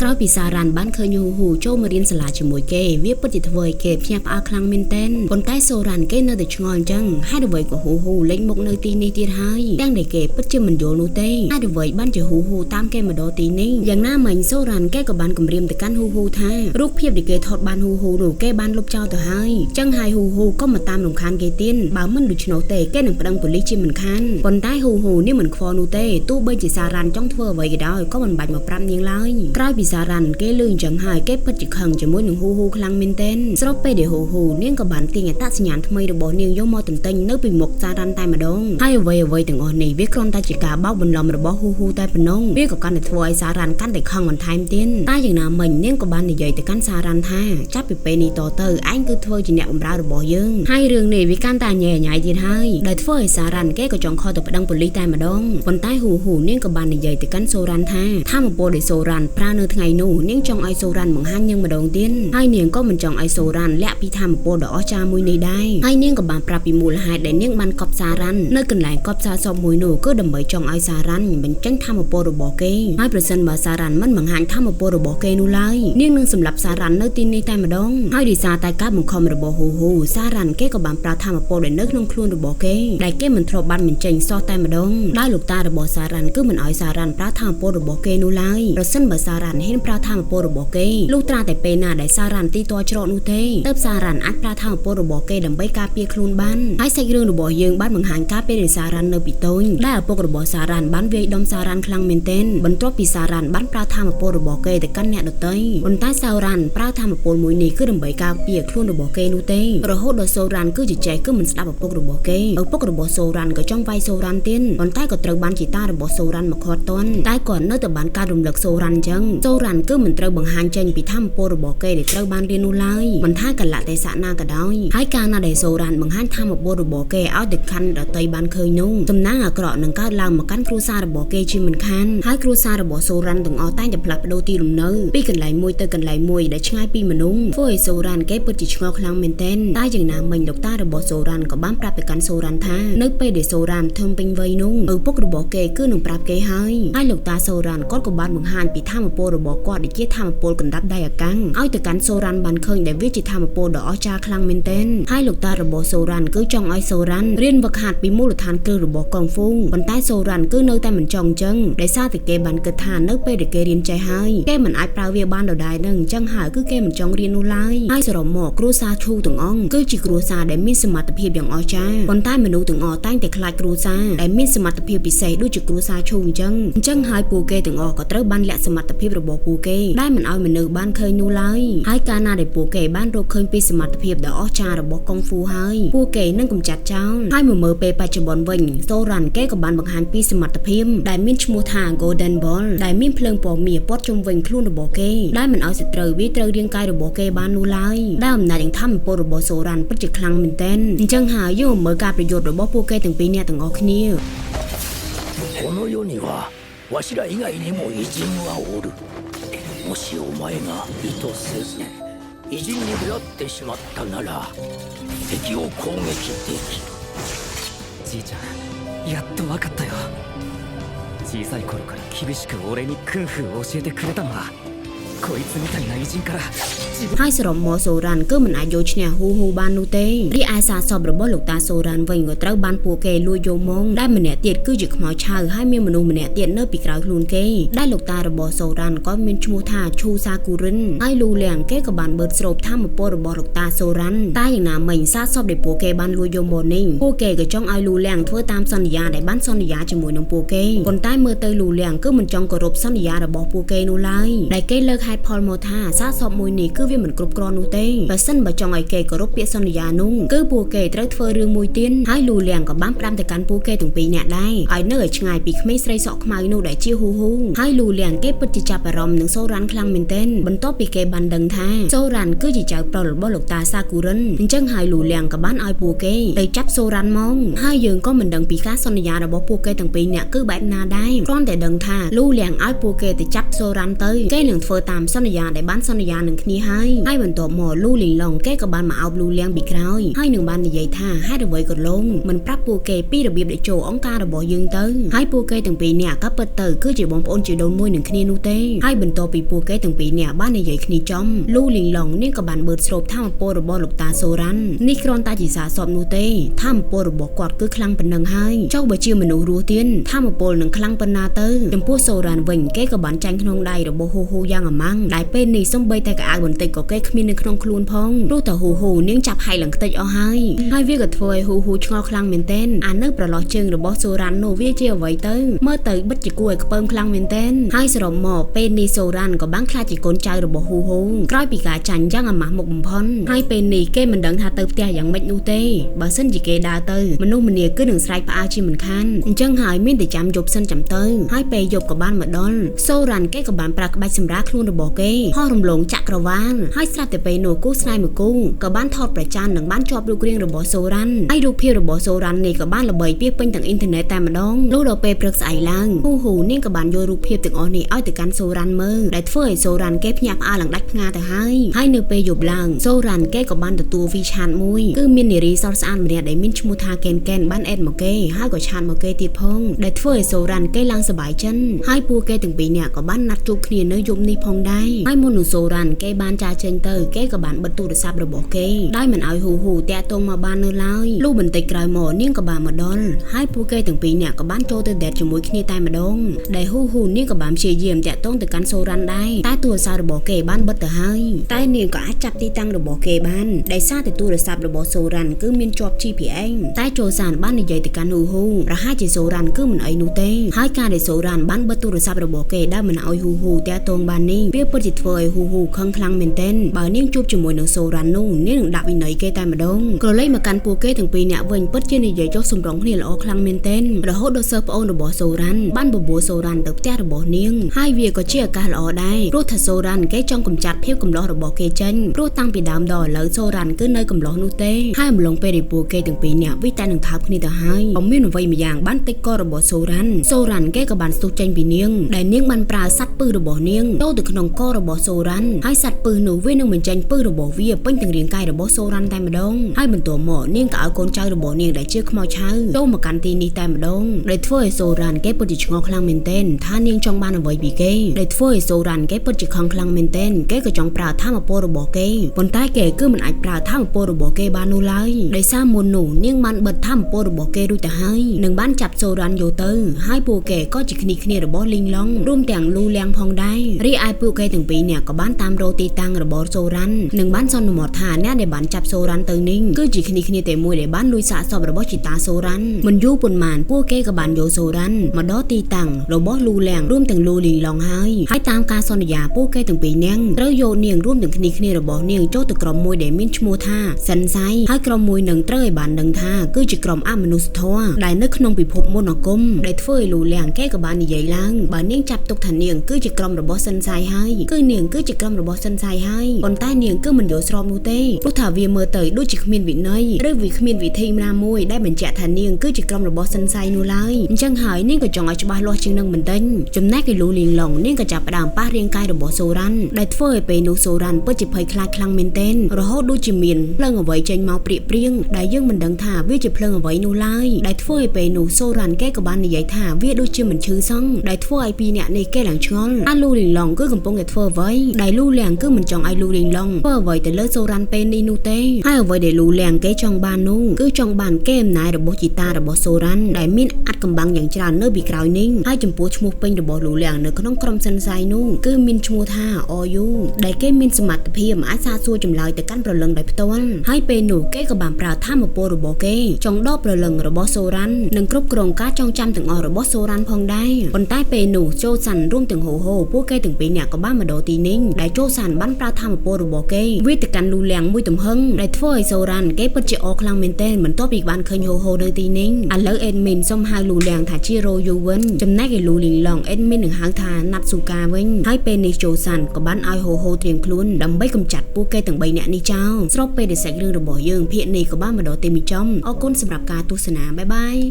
ក្រោយពីសារ៉ាន់បានឃើញហ៊ូចូលមករៀនសាលាជាមួយគេវាពិតជាធ្វើឲ្យគេភ្ញាក់ផ្អើលខ្លាំងមែនទែនប៉ុន្តែសូរ៉ាន់គេនៅតែឆ្ងល់អញ្ចឹងហើយអ្វីក៏ហ៊ូលេងមកនៅទីនេះទៀតហើយទាំងដែលគេពិតជាមិនយល់នោះទេហើយអ្វីបានជាហ៊ូតាមគេមកដល់ទីនេះយ៉ាងណាមិញសូរ៉ាន់គេក៏បានគម្រាមទៅកាន់ហ៊ូថារូបភាពដែលគេថតបានហ៊ូនោះគេបានលុបចោលទៅហើយចឹងហើយហ៊ូក៏មកតាមរំខានគេទៀតបើមិនដូច្នោះទេគេនឹងប្តឹងប៉ូលីសជាមិនខានប៉ុន្តែហ៊ូនេះមិនខ្វល់នោះទេទោះបីជាសារ៉ាន់ចង់ធ្វើអ្វីក៏ដោយក៏មិនបាច់មកប្រាប់នាងឡើយក្រោយពីសារ៉ាន់គេអញ្ចឹងហើយគេពិតជាខឹងជាមួយនឹងហ៊ូខ្លាំងមែនទែនស្របពេលដែលហ៊ូនាងក៏បានទាញអត្តសញ្ញាណថ្មីរបស់នាងយកមកទន្ទិញនៅពីមុខសារ៉ាន់តែម្ដងហើយអ្វីទាំងអស់នេះវាគ្រាន់តែជាការបោកបន្លំរបស់ហ៊ូតែប៉ុណ្ណឹងវាក៏កាន់តែធ្វើឲ្យសារ៉ាន់កាន់តែខឹងបន្ថែមទៀតតែយ៉ាងណាមិញនាងក៏បាននិយាយទៅកាន់សារ៉ាន់ថាចាប់ពីពេលនេះតទៅឯងគឺធ្វើជាអ្នកបម្រើរបស់យើងហើយរឿងនេះវាកាន់តែញ៉ៃទៀតហើយដែលធ្វើឲ្យសារ៉ាន់គេក៏ចង់ខកទៅប្តឹងប៉ូលីសតែម្ដងប៉ុន្តែហ៊ូនាងក៏បាននិយាយទៅកាន់សូរ៉ាន់ថាថាមពលដែលសូរ៉ាន់ប្រើនៅថ្ងៃនោះនាងចង់ឲ្យសូរ៉ាន់បង្ហាញនាងម្ដងទៀតហើយនាងក៏មិនចង់ឲ្យសូរ៉ាន់លាក់ពីធម៌ពលដ៏អស្ចារ្យមួយនេះដែរហើយនាងក៏បានប្រាប់ពីមូលហេតុដែលនាងបានកប់សារ៉ាន់នៅកន្លែងកប់សារសពមួយនោះគឺដើម្បីចង់ឲ្យសារ៉ាន់បញ្ចេញធម៌ពលរបស់គេហើយប្រសិនបើសារ៉ាន់មិនបង្ហាញធម៌ពលរបស់គេនោះឡើយនាងនឹងសម្លាប់សារ៉ាន់នៅទីនេះតែម្ដងហើយដោយសារតែការបង្ខំរបស់ហ៊ូសារ៉ាន់គេក៏បានប្រើធម៌ពលដែលនៅក្នុងខ្លួនរបស់គេដែលគេមិនធ្លាប់បានបញ្ចេញសោះតែម្ដងដោយលោកតារបស់សារ៉ាន់គឺមិនឲ្យសារ៉ាន់ប្រើធម៌ពលរបស់គេនោះឡើយប្រសិនបើសារ៉ាន់ហ៊ានប្រើធម៌ពលរបស់គេលុះត្រាតែពេលណាដែលសារ៉ាន់ទីតច្រកនោះទេទើបសារ៉ាន់អាចប្រើធម៌ពលរបស់គេដើម្បីការពារខ្លួនបានហើយសាច់រឿងរបស់យើងបានបង្ហាញការពេលសារ៉ាន់នៅពីតូចដែលឪពុករបស់សារ៉ាន់បានវាយដំសារ៉ាន់ខ្លាំងមែនទែនបន្ទាប់ពីសារ៉ាន់បានប្រើធម៌ពលរបស់គេទៅកាន់អ្នកដទៃប៉ុន្តែសារ៉ាន់ប្រើធម៌ពលមួយនេះគឺដើម្បីការពារខ្លួនរបស់គេនោះទេរហូតដល់សូរ៉ាន់គឺជាចេះគឺមិនស្ដាប់ឪពុករបស់គេឪពុករបស់សូរ៉ាន់ក៏ចង់វាយសូរ៉ាន់ទៀតប៉ុន្តែក៏ត្រូវបានជីតារបស់សូរ៉ាន់មកខាត់ទាន់តែគាត់នៅតែបានការរំលឹកសូរ៉ាន់អញ្ចឹងសូរ៉ាន់គឺមិនត្រូវបង្ហាញចេញពីធម៌ពលរបស់គេដែលត្រូវបានរៀននោះឡើយមិនថាកលៈទេសៈណាក៏ដោយហើយកាលណាដែលសូរ៉ាន់បង្ហាញធម៌ពលរបស់គេឲ្យទៅខាន់ដតីបានឃើញនោះសំណាងអាក្រក់នឹងកើតឡើងមកកាន់គ្រួសាររបស់គេជាមិនខានហើយគ្រួសាររបស់សូរ៉ាន់ទាំងអស់តែងតែផ្លាស់ប្ដូរទីលំនៅពីកន្លែងមួយទៅកន្លែងមួយដែលឆ្ងាយពីមនុស្សធ្វើឲ្យសូរ៉ាន់គេពិតជាឆ្ងល់ខ្លាំងមែនទែនតែយ៉ាងណាមិញលោកតារបស់សូរ៉ាន់ក៏បានប្រាប់ទៅកាន់សូរ៉ាន់ថានៅពេលដែលសូរ៉ាន់ធំពេញវ័យនោះឪពុករបស់គេគឺនឹងប្រាប់គេហើយលោកតាសូរ៉ាន់គាត់ក៏បានបង្ហាញពីធម៌ពលរបស់គាត់ដែលជាធម៌ពលកណ្ដាប់ដៃអាកាំងឲ្យទៅកាន់សូរ៉ាន់បានឃើញដែលវាជាធម៌ពលដ៏អស្ចារ្យខ្លាំងមែនទែនហើយលោកតារបស់សូរ៉ាន់គឺចង់ឲ្យសូរ៉ាន់រៀនវឹកហាត់ពីមូលដ្ឋានគ្រឹះរបស់កុងហ្វូប៉ុន្តែសូរ៉ាន់គឺនៅតែមិនចង់អញ្ចឹងដោយសារតែគេបានគិតថានៅពេលដែលគេរៀនចេះហើយគេមិនអាចប្រើវាបានដដែលនឹងអញ្ចឹងហើយគឺគេមិនចង់រៀននោះឡើយហើយសរុបមកគ្រួសារឈូទាំងអង្គគឺជាគ្រួសារដែលមានសមត្ថភាពយ៉ាងអស្ចារ្យប៉ុន្តែមនុស្សទាំងអស់តែងតែខ្លាចគ្រួសារដែលមានសមត្ថភាពពិសេសដូចជាគ្រួសារឈូអញ្ចឹងហើយពួកគេទាំងអស់ក៏ត្រូវបានលាក់សមត្ថភាពរបស់ពួកគេដែលមិនឲ្យមនុស្សបានឃើញនោះឡើយហើយកាលណាដែលពួកគេបានរកឃើញពីសមត្ថភាពដ៏អស្ចារ្យរបស់កុងហ្វូហើយពួកគេនឹងកម្ចាត់ចោលហើយមើលពេលបច្ចុប្បន្នវិញសូរ៉ាន់គេក៏បានបង្ហាញពីសមត្ថភាពដែលមានឈ្មោះថា Golden Ball ដែលមានភ្លើងពណ៌មាសព័ទ្ធជុំវិញខ្លួនរបស់គេដែលមិនឲ្យសត្រូវវាត្រូវរាងកាយរបស់គេបាននោះឡើយដែលអំណាចធម៌ពលរបស់សូរ៉ាន់ពិតជាខ្លាំងមែនទែនអញ្ចឹងហើយយើងមើលការប្រយុទ្ធរបស់ពួកគេទាំងពីរនាក់ទាំងអស់គ្នាこの世にはわしら以外にも偉人はおる。もしお前が意図せず偉人に出会ってしまったなら敵を攻撃できる。じいちゃんやっと分かったよ。小さい頃から厳しく俺にクンフーを教えてくれたのはこいつみたいな偉人からហើយសរុបមកសូរ៉ាន់គឺមិនអាចយកឈ្នះហ៊ូបាននោះទេរីឯសារសពរបស់លោកតាសូរ៉ាន់វិញក៏ត្រូវបានពួកគេលួចយកមកដែលម្នាក់ទៀតគឺជាខ្មោចឆៅហើយមានមនុស្សម្នាក់ទៀតនៅពីក្រោយខ្លួនគេដែលលោកតារបស់សូរ៉ាន់ក៏មានឈ្មោះថាឈូសាគូរិនហើយលូលៀងគេក៏បានបឺតស្រូបធម៌ពលរបស់លោកតាសូរ៉ាន់តែយ៉ាងណាមិញសារសពដែលពួកគេបានលួចយកមកនេះពួកគេក៏ចង់ឲ្យលូលៀងធ្វើតាមសន្យាដែលបានសន្យាជាមួយនឹងពួកគេប៉ុន្តែមើលទៅលូលៀងគឺមិនចង់គោរពសន្យារបស់ពួកគេនោះឡើយដែលគេលើកហេតុផលមកថាសារសពមួយនេះគឺវាមិនគ្រប់គ្រាន់នោះទេបើសិនបើចង់ឲ្យគេគោរពពាក្យសន្យានោះគឺពួកគេត្រូវធ្វើរឿងមួយទៀតហើយលូលៀងក៏បានផ្ដាំទៅកាន់ពួកគេទាំងពីរនាក់ដែរឲ្យនៅឲ្យឆ្ងាយពីក្មេងស្រីសក់ខ្មៅនោះដែលជាហ៊ូហើយលូលៀងគេពិតជាចាប់អារម្មណ៍នឹងសូរ៉ាន់ខ្លាំងមែនទែនបន្ទាប់ពីគេបានដឹងថាសូរ៉ាន់គឺជាចៅប្រុសរបស់លោកតាសាគូរិនអញ្ចឹងហើយលូលៀងក៏បានឲ្យពួកគេទៅចាប់សូរ៉ាន់មកហើយយើងក៏មិនដឹងពីការសន្យារបស់ពួកគេទាំងពីរនាក់គឺបែបណាដែរគ្រាន់តែដឹងថាលូលៀងឲ្យពួកគេទៅចាប់សូរ៉ាន់ទៅគេនឹងធ្វើតាម តាមសន្យាដែលបានសន្យានឹងគ្នាហើយបន្ទាប់មកលូលីងឡុងគេក៏បានមកអោបលូលៀងពីក្រោយហើយនឹងបាននិយាយថាហេតុអ្វីក៏លងមិនប្រាប់ពួកគេពីរបៀបដែលចូលអង្គការរបស់យើងទៅហើយពួកគេទាំងពីរនាក់ក៏ពិតទៅគឺជាបងប្អូនជីដូនមួយនឹងគ្នានោះទេហើយបន្ទាប់ពីពួកគេទាំងពីរនាក់បាននិយាយគ្នាចំលូលីងឡុងនាងក៏បានបឺតស្រូបធម្មពលរបស់លោកតាសូរ៉ាន់នេះគ្រាន់តែជាសារសពនោះទេធម្មពលរបស់គាត់គឺខ្លាំងប៉ុណ្ណឹងហើយចុះបើជាមនុស្សរស់ទៀតធម្មពលនឹងខ្លាំងប៉ុណ្ណាទៅចំពោះសូរ៉ាន់វិញគេក៏បានចាញ់ក្នុងដៃរបស់ហ៊ូយ៉ាងអាម៉ាំងដែលពេលនេះសំបីតែកៅអៅបន្តិចក៏គេគ្មាននៅក្នុងខ្លួនផងព្រោះតែហ៊ូនាងចាប់ហៃឡើងខ្ទេចអស់ហើយវាក៏ធ្វើឲ្យហ៊ូឆ្ងល់ខ្លាំងមែនទែនអានៅប្រឡោះជើងរបស់សូរ៉ាន់នោះវាជាអ្វីទៅមើលទៅបិទជាគួរឲ្យខ្ពើមខ្លាំងមែនទែនហើយសរុបមកពេលនេះសូរ៉ាន់ក៏បានខ្លាចជាកូនចៅរបស់ហ៊ូក្រោយពីការចាញ់យ៉ាងអាម៉ាស់មុខបំផុតហើយពេលនេះគេមិនដឹងថាទៅផ្ទះយ៉ាងម៉េចនោះទេបើសិនជាគេដើរទៅមនុស្សម្នាគឺនឹងស្រែកផ្អើលជាមិនខានអញ្ចឹងហើយមានតែចាំយប់សិនចាំទៅហើយពេលយប់ក៏បានមកដល់សូរ៉ាន់គេក៏បានប្រើក្បាច់សម្រាខ្លួនរបស់គេហោះរំលងចក្រវាលហើយស្រាប់តែពេលនោះគូស្នេហ៍មួយគូក៏បានថតប្រចាំនឹងបានជាប់រូបរាងរបស់សូរ៉ាន់ហើយរូបភាពរបស់សូរ៉ាន់នេះក៏បានល្បីពាសពេញទាំងអ៊ីនធឺណិតតែម្ដងលុះដល់ពេលព្រឹកស្អែកឡើងហ៊ូនាងក៏បានយករូបភាពទាំងអស់នេះឲ្យទៅកាន់សូរ៉ាន់មើលដែលធ្វើឲ្យសូរ៉ាន់គេភ្ញាក់ផ្អើលឡើងដាច់ផ្ងាទៅហើយនៅពេលយប់ឡើងសូរ៉ាន់គេក៏បានទទួលវីឆាតមួយគឺមាននារីសស្អាតម្នាក់ដែលមានឈ្មោះថាកេនបានអេតមកគេហើយក៏ឆាតមកគេទៀតផងដែលធ្វើឲ្យសូរ៉ាន់គេឡើងសប្បាយចិត្តហើយពួកគេទាំងពីរនាក់ក៏បានណាត់ជួបគ្នានៅយប់នេះផងដែរហើយមុននឹងសូរ៉ាន់គេបានចាចេញទៅគេក៏បានបិទទូរស័ព្ទរបស់គេដោយមិនឲ្យហ៊ូតាក់ទងមកបាននៅឡើយលុះបន្តិចក្រោយមកនាងក៏បានមកដល់ហើយពួកគេទាំងពីរនាក់ក៏បានចូលទៅដេតជាមួយគ្នាតែម្ដងដែលហ៊ូនាងក៏បានព្យាយាមតាក់ទងទៅកាន់សូរ៉ាន់ដែរតែទូរស័ព្ទរបស់គេបានបិទទៅហើយតែនាងក៏អាចចាប់ទីតាំងរបស់គេបានដោយសារតែទូរស័ព្ទរបស់សូរ៉ាន់គឺមានជាប់ GPS តែចូលសានបាននិយាយទៅកាន់ហ៊ូប្រហែលជាសូរ៉ាន់គឺមិនអីនោះទេហើយការដែលសូរ៉ាន់បានបិទទូរស័ព្ទរបស់គេដែលមិនឲ្យហ៊ូតាក់ទងបាននេះវាពិតជាធ្វើឲ្យហ៊ូខឹងខ្លាំងមែនទែនបើនាងជួបជាមួយនឹងសូរ៉ាន់នោះនាងនឹងដាក់វិន័យគេតែម្ដងក៏លេចមកកាន់ពួកគេទាំងពីរនាក់វិញពិតជានិយាយចុះសម្រងគ្នាល្អខ្លាំងមែនទែនរហូតដល់សិស្សប្អូនរបស់សូរ៉ាន់បានបបួលសូរ៉ាន់ទៅផ្ទះរបស់នាងហើយវាក៏ជាឱកាសល្អដែរព្រោះថាសូរ៉ាន់គេចង់កម្ចាត់ភាពកំឡោះរបស់គេចេញព្រោះតាំងពីដើមដល់ឥឡូវសូរ៉ាន់គឺនៅកំឡោះនោះទេហើយអំឡុងពេលដែលពួកគេទាំងពីរនាក់វិតែនឹងថើបគ្នាទៅហើយក៏មានអ្វីមួយយ៉ាងបានតិចករបស់សូរ៉ាន់គេក៏បានស្ទុះចេញពីនាងដែលនាងបានប្រើសัตว์ពឹសរបស់នាងចូលទៅក្នុងករបស់សូរ៉ាន់ហើយសัตว์ពឹសនោះវានឹងបញ្ចេញពឹសរបស់វាពេញទាំងរាងកាយរបស់សូរ៉ាន់តែម្ដងហើយបន្ទាប់មកនាងក៏ឲ្យកូនចៅរបស់នាងដែលជាខ្មោចឆៅចូលមកកាន់ទីនេះតែម្ដងដែលធ្វើឲ្យសូរ៉ាន់គេពិតជាឆ្ងល់ខ្លាំងមែនទែនថានាងចង់បានអ្វីពីគេដែលធ្វើឲ្យសូរ៉ាន់គេពិតជាខឹងខ្លាំងមែនទែនគេក៏ចង់ប្រើធម្មពលរបស់គេប៉ុន្តែគេគឺមិនអាចប្រើធម្មពលរបស់គេបាននោះឡើយដោយសារមុននោះនាងបានបិទធម្មពលរបស់គេរួចទៅហើយនឹងបានចាប់សូរ៉ាន់យកទៅហើយពួកគេក៏ជាគ្នារបស់លីងឡុងរួមទាំងលូលៀងផងដែររីឯពួកគេទាំងពីរនាក់ក៏បានតាមរកទីតាំងរបស់សូរ៉ាន់នឹងបានសន្មតថាអ្នកដែលបានចាប់សូរ៉ាន់ទៅនេះគឺជាគ្នាតែមួយដែលបានលួចសាកសពរបស់ជីតាសូរ៉ាន់មិនយូរប៉ុន្មានពួកគេក៏បានយកសូរ៉ាន់មកដល់ទីតាំងរបស់លូលៀងរួមទាំងលូលីងឡុងហើយតាមការសន្យាពួកគេទាំងពីរនាក់ត្រូវយកនាងរួមទាំងគ្នារបស់នាងចូលទៅក្រុមមួយដែលមានឈ្មោះថាសិនសៃហើយក្រុមមួយនឹងត្រូវឲ្យបានដឹងថាគឺជាក្រុមអមនុស្សធម៌ដែលនៅក្នុងពិភពមន្តអាគមដែលធ្វើឲ្យលូលៀងគេក៏បាននិយាយឡើងបើនាងចាប់ទុកថានាងគឺជាក្រុមរបស់សិនសៃហើយគឺនាងគឺជាក្រុមរបស់សិនសៃហើយប៉ុន្តែនាងគឺមិនយល់ស្របនោះទេព្រោះថាវាមើលទៅដូចជាគ្មានវិន័យឬវាគ្មានវិធីណាមួយដែលបញ្ជាក់ថានាងគឺជាក្រុមរបស់សិនសៃនោះឡើយអញ្ចឹងហើយនាងក៏ចង់ឲ្យច្បាស់លាស់ជាងនឹងបន្តិចចំណែកឯលូលីងឡុងនាងក៏ចាប់ផ្ដើមប៉ះរាងកាយរបស់សូរ៉ាន់ដែលធ្វើឲ្យពេលនោះសូរ៉ាន់ពិតជាភ័យខ្លាចខ្លាំងមែនទែនរហូតដូចជាមានភ្លើងអ្វីចេញមកព្រាកព្រៀងដែលយើងមិនដឹងថាវាជាភ្លើងអ្វីនោះឡើយដែលធ្វើឲ្យពេលនោះសូរ៉ាន់គេក៏បាននិយាយថាវាដូចជាមិនឈឺសោះដែលធ្វើឲ្យពីរនាក់នេះគេឡើងឆ្ងល់អាលូលីងឡុងគឺកំពុងតែធ្វើអ្វីដែលលូលៀងគឺមិនចង់ឲ្យលូលីងឡុងធ្វើអ្វីទៅលើសូរ៉ាន់ពេលនេះនោះទេហើយអ្វីដែលលូលៀងគេចង់បាននោះគឺចង់បានគេអំណាចរបស់ជីតារបស់សូរ៉ាន់ដែលមានអាត់កំបាំងយ៉ាងច្រើននៅពីក្រោយនេះហើយចំពោះឈ្មោះពេញរបស់លូលៀងនៅក្នុងក្រុមសិនសៃនោះគឺមានឈ្មោះថាអយូដែលគេមានសមត្ថភាពអាចសាកសួរចម្លើយទៅកាន់ព្រលឹងដោយផ្ទាល់ហើយពេលនោះគេក៏បានប្រើធម្មពលរបស់គេចង់ដកព្រលឹងរបស់សូរ៉ាន់និងគ្រប់គ្រងការចងចាំទាំងអស់របស់សូរ៉ាន់ផងដែរប៉ុន្តែពេលនោះចូលសាន់រួមទាំងហ៊ូពួកគេទាំងពីរនាក់ក៏បានមកដល់ទីនេះដែលចូលសាន់បានប្រើធម្មពលរបស់គេវាទៅកាន់លូលៀងមួយទំហឹងដែលធ្វើឲ្យសូរ៉ាន់គេពិតជាអរខ្លាំងមែនទែនបន្ទាប់ពីបានឃើញហ៊ូនៅទីនេះឥឡូវអេដមីនសុំហៅលូលៀងថាជារ៉ូយូវិញចំណែកឯលូលីងឡុងអេដមីននឹងហៅថាណាត់ស៊ូកាវិញហើយពេលនេះចូលសាន់ក៏បានឲ្យហ៊ូត្រៀមខ្លួនដើម្បីកម្ចាត់ពួកគេទាំង3នាក់នេះចោលស្របពេលដែលសាច់រឿងរបស់យើងភាគនេះក៏បានមកដល់ទីបញ្ចប់អរគុណសម្រាប់ការទស្សនាបាយបាយ